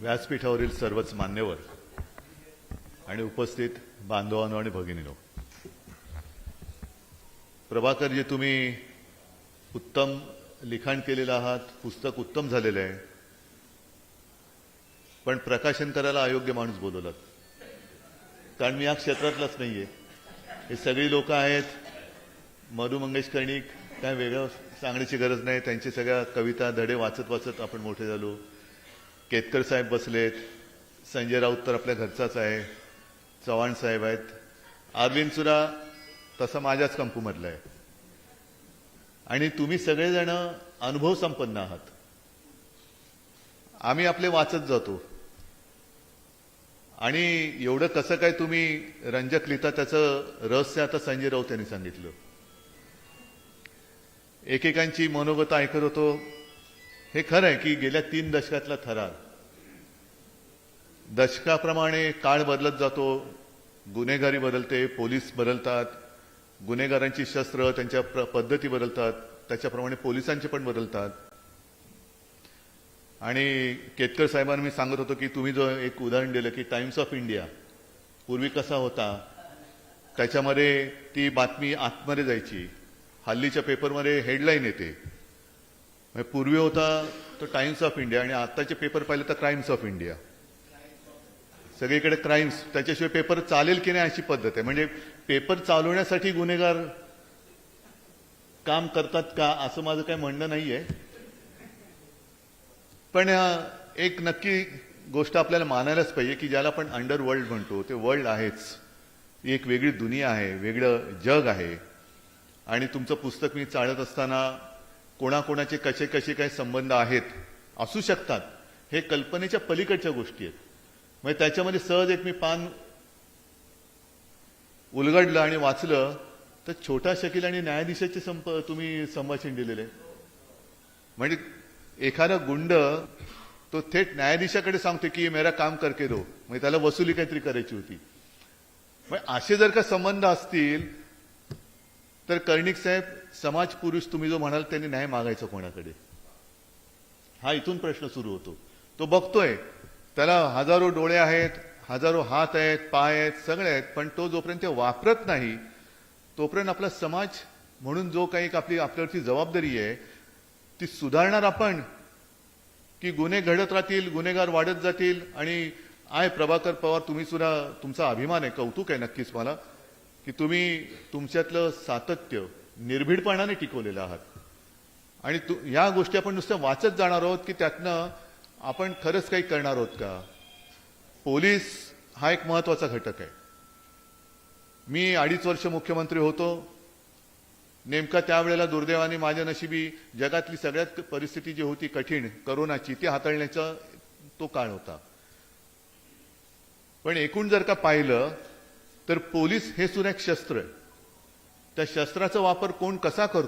व्यासपीठावरील सर्वच मान्यवर आणि उपस्थित बांधवांनो आणि भगिनींनो, प्रभाकरजी, तुम्ही उत्तम लिखाण केलेलं आहात, पुस्तक उत्तम झालेलं आहे, पण प्रकाशन करायला अयोग्य माणूस बोलवलात. कारण मी या क्षेत्रातलाच नाहीये. हे सगळी लोक आहेत. मधु मंगेश कर्णिक, काय वेगळं सांगण्याची गरज नाही. त्यांची सगळ्या कविता धडे वाचत वाचत आपण मोठे झालो. केतकर साहेब बसलेत, संजय राऊत तर आपल्या घरचाच आहे, चव्हाण साहेब आहेत, अरविंद सुद्धा तसा माझ्याच कंपूमधला आहे. आणि तुम्ही सगळेजण अनुभव संपन्न आहात. आम्ही आपले वाचत जातो आणि एवढं कसं काय तुम्ही रंजक लिहिता त्याचं रहस्य आता संजय राऊत यांनी सांगितलं. एकेकांची मनोगत ऐकत होतो. हे खरं आहे की गेल्या 3 दशकातला थरार, दशकाप्रमाणे काळ बदलत जातो, गुन्हेगारी बदलते, पोलीस बदलतात, गुन्हेगारांची शस्त्र त्यांच्या पद्धती बदलतात, त्याच्याप्रमाणे पोलिसांचे पण बदलतात. आणि केतकर साहेबांना मी सांगत होतो की तुम्ही जो एक उदाहरण दिलं की टाइम्स ऑफ इंडिया पूर्वी कसा होता, त्याच्यामध्ये ती बातमी आतमध्ये जायची, हल्लीच्या पेपरमध्ये हेडलाईन येते. पूर्वी होता तो टाइम्स ऑफ इंडिया आणि आताचे पेपर पाहिले तर क्राईम्स ऑफ इंडिया. सगळीकडे क्राईम्स, त्याच्याशिवाय पेपर चालेल की नाही अशी पद्धत आहे. म्हणजे पेपर चालवण्यासाठी गुन्हेगार काम करतात का असं माझं काही म्हणणं नाहीये. पण एक नक्की गोष्ट आपल्याला मानायलाच पाहिजे की ज्याला आपण अंडरवर्ल्ड म्हणतो ते वर्ल्ड आहेच. ही एक वेगळी दुनिया आहे, वेगळं जग आहे. आणि तुमचं पुस्तक मी चाळत असताना कोणाकोणाचे कसे कसे काही संबंध आहेत, असू शकतात, हे कल्पनेच्या पलीकडच्या गोष्टी आहेत. म्हणजे त्याच्यामध्ये सहज एक मी पान उलगडलं आणि वाचलं तर छोटा शकील आणि न्यायाधीशाचे तुम्ही संभाषण दिलेले. म्हणजे एखादा गुंड तो थेट न्यायाधीशाकडे सांगतो की मेरा काम करके दो, म्हणजे त्याला वसुली काहीतरी करायची होती. म्हणजे असे जर का संबंध असतील तर कर्णिक साहेब, समाज पुरुष तुम्ही जो म्हणाल त्यांनी न्याय मागायचा कोणाकडे, हा इथून प्रश्न सुरू होतो. तो बघतोय, त्याला हजारो डोळे आहेत, हजारो हात आहेत, पाय आहेत, सगळे आहेत, पण तो जोपर्यंत ते वापरत नाही तोपर्यंत आपला समाज म्हणून जो काही आपल्यावरती जबाबदारी आहे ती सुधारणार आपण की गुन्हे घडत राहतील, गुन्हेगार वाढत जातील. आणि प्रभाकर पवार, तुम्ही सुद्धा, तुमचा अभिमान आहे, कौतुक आहे नक्कीच मला की तुम्ही तुमच्यातलं सातत्य निर्भीडपणाने टिकवलेलं आहात. आणि या गोष्टी आपण नुसतं वाचत जाणार आहोत की त्यातनं आपण खरंच काही करणार आहोत का. पोलीस हा एक महत्वाचा घटक आहे. मी 2.5 वर्ष मुख्यमंत्री होतो. नेमका त्यावेळेला दुर्दैवाने माझ्या नशिबी जगातली सगळ्यात परिस्थिती जी होती कठीण, करोनाची, ती हाताळण्याचा तो काळ होता. पण एकूण जर का पाहिलं तर पोलीस हे सुद्धा एक शस्त्र आहे. त्या शस्त्राचा वापर कोण कसा करतो